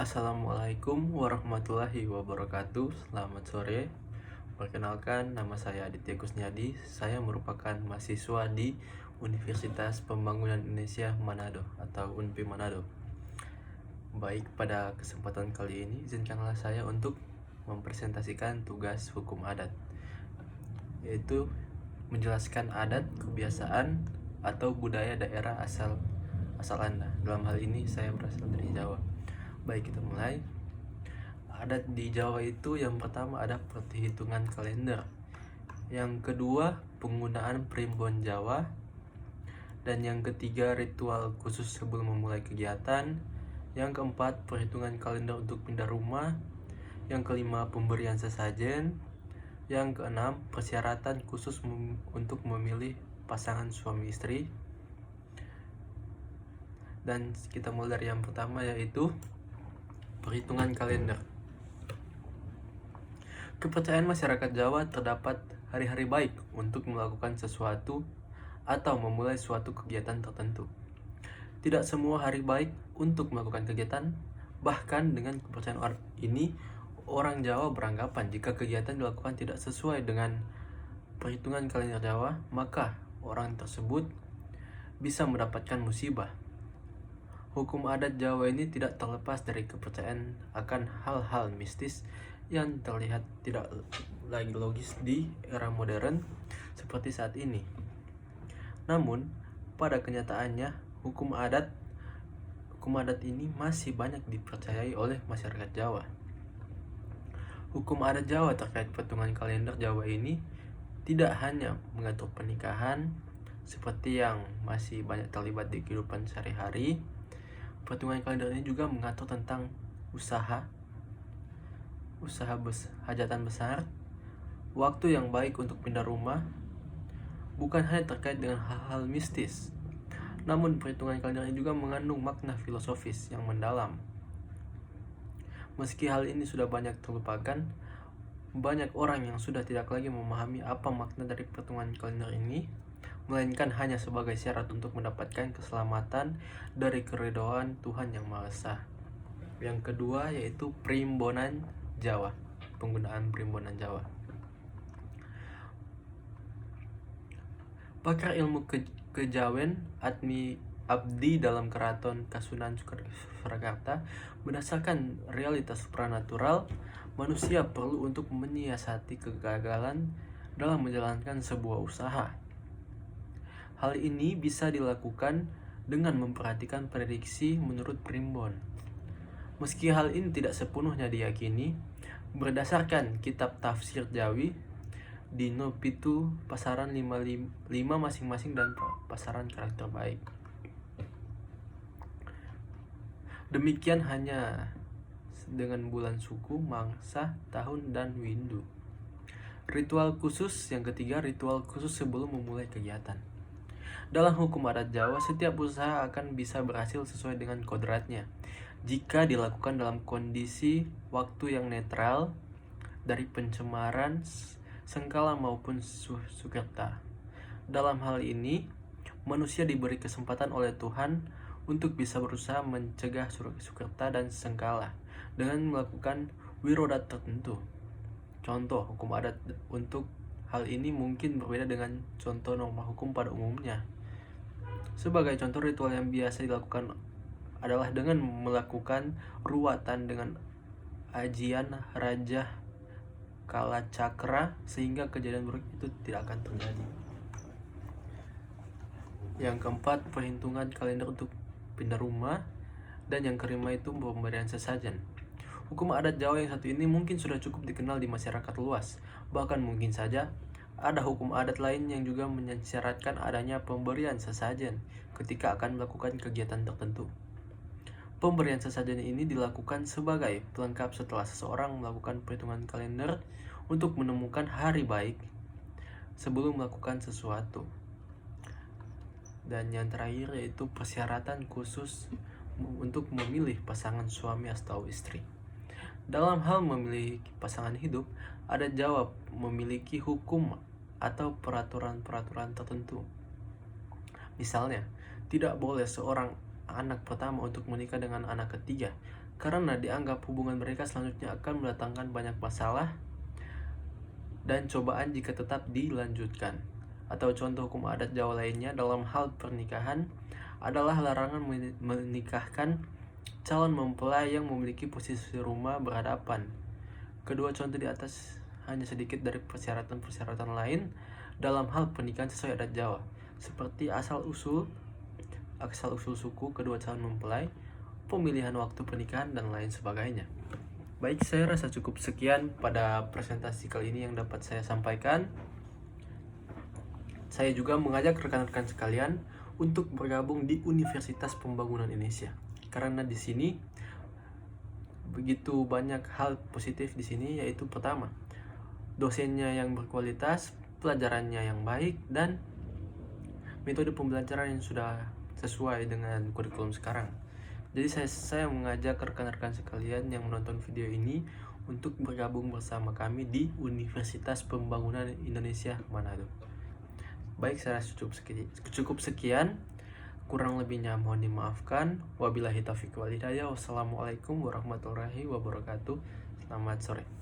Assalamualaikum warahmatullahi wabarakatuh. Selamat sore. Perkenalkan, nama saya Aditya Kusniadi. Saya merupakan mahasiswa di Universitas Pembangunan Indonesia Manado atau UNPI Manado. Baik, pada kesempatan kali ini izinkanlah saya untuk mempresentasikan tugas hukum adat, yaitu menjelaskan adat, kebiasaan, atau budaya daerah asal Anda. Dalam hal ini saya berasal dari Jawa. Baik, kita mulai. Adat di Jawa itu yang pertama ada perhitungan kalender. Yang kedua, penggunaan primbon Jawa. Dan yang ketiga, ritual khusus sebelum memulai kegiatan. Yang keempat, perhitungan kalender untuk pindah rumah. Yang kelima, pemberian sesajen. Yang keenam, persyaratan khusus untuk memilih pasangan suami istri. Dan kita mulai dari yang pertama, yaitu perhitungan kalender. Kepercayaan masyarakat Jawa terdapat hari-hari baik untuk melakukan sesuatu atau memulai suatu kegiatan tertentu. Tidak semua hari baik untuk melakukan kegiatan, bahkan dengan kepercayaan ini, orang Jawa beranggapan jika kegiatan dilakukan tidak sesuai dengan perhitungan kalender Jawa, maka orang tersebut bisa mendapatkan musibah. Hukum adat Jawa ini tidak terlepas dari kepercayaan akan hal-hal mistis yang terlihat tidak lagi logis di era modern seperti saat ini. Namun, pada kenyataannya, hukum adat ini masih banyak dipercayai oleh masyarakat Jawa. Hukum adat Jawa terkait perhitungan kalender Jawa ini tidak hanya mengatur pernikahan seperti yang masih banyak terlibat di kehidupan sehari-hari. Perhitungan kalender ini juga mengatur tentang hajatan besar, waktu yang baik untuk pindah rumah, bukan hanya terkait dengan hal-hal mistis. Namun perhitungan kalender ini juga mengandung makna filosofis yang mendalam. Meski hal ini sudah banyak terlupakan, banyak orang yang sudah tidak lagi memahami apa makna dari perhitungan kalender ini, melainkan hanya sebagai syarat untuk mendapatkan keselamatan dari keridhaan Tuhan Yang Maha Esa. Yang kedua yaitu perimbonan Jawa, penggunaan perimbonan Jawa. Pakar ilmu kejawen Abdi dalam Keraton Kasunan Surakarta, berdasarkan realitas supranatural, manusia perlu untuk menyiasati kegagalan dalam menjalankan sebuah usaha. Hal ini bisa dilakukan dengan memperhatikan prediksi menurut primbon. Meski hal ini tidak sepenuhnya diyakini, berdasarkan kitab tafsir Jawi, Dino Pitu pasaran 5 masing-masing dan pasaran karakter baik. Demikian hanya dengan bulan suku, mangsa, tahun, dan windu. Ritual khusus yang ketiga, ritual khusus sebelum memulai kegiatan. Dalam hukum adat Jawa, setiap usaha akan bisa berhasil sesuai dengan kodratnya jika dilakukan dalam kondisi waktu yang netral dari pencemaran, sengkala maupun sukerta. Dalam hal ini, manusia diberi kesempatan oleh Tuhan untuk bisa berusaha mencegah sukerta dan sengkala dengan melakukan wirodat tertentu. Contoh hukum adat untuk hal ini mungkin berbeda dengan contoh norma hukum pada umumnya. Sebagai contoh, ritual yang biasa dilakukan adalah dengan melakukan ruatan dengan ajian Raja Kalacakra sehingga kejadian buruk itu tidak akan terjadi. Yang keempat, perhitungan kalender untuk pindah rumah. Dan yang kelima itu pemberian sesajen. Hukum adat Jawa yang satu ini mungkin sudah cukup dikenal di masyarakat luas. Bahkan mungkin saja ada hukum adat lain yang juga mensyaratkan adanya pemberian sesajen ketika akan melakukan kegiatan tertentu. Pemberian sesajen ini dilakukan sebagai pelengkap setelah seseorang melakukan perhitungan kalender untuk menemukan hari baik sebelum melakukan sesuatu. Dan yang terakhir yaitu persyaratan khusus untuk memilih pasangan suami atau istri. Dalam hal memilih pasangan hidup, adat Jawa memiliki hukum atau peraturan-peraturan tertentu. Misalnya, tidak boleh seorang anak pertama untuk menikah dengan anak ketiga, karena dianggap hubungan mereka selanjutnya akan mendatangkan banyak masalah dan cobaan jika tetap dilanjutkan. Atau contoh hukum adat Jawa lainnya dalam hal pernikahan adalah larangan menikahkan calon mempelai yang memiliki posisi rumah berhadapan. Kedua contoh di atas hanya sedikit dari persyaratan-persyaratan lain dalam hal pernikahan sesuai adat Jawa, seperti asal-usul suku kedua calon mempelai, pemilihan waktu pernikahan, dan lain sebagainya. Baik, saya rasa cukup sekian pada presentasi kali ini yang dapat saya sampaikan. Saya juga mengajak rekan-rekan sekalian untuk bergabung di Universitas Pembangunan Indonesia, karena di sini begitu banyak hal positif di sini, yaitu pertama, dosennya yang berkualitas, pelajarannya yang baik, dan metode pembelajaran yang sudah sesuai dengan kurikulum sekarang. Jadi saya mengajak rekan-rekan sekalian yang menonton video ini untuk bergabung bersama kami di Universitas Pembangunan Indonesia Manado. Baik, saya rasa cukup sekian. Kurang lebihnya mohon dimaafkan. Wabillahi taufiq wal hidayah. Wassalamualaikum warahmatullahi wabarakatuh. Selamat sore.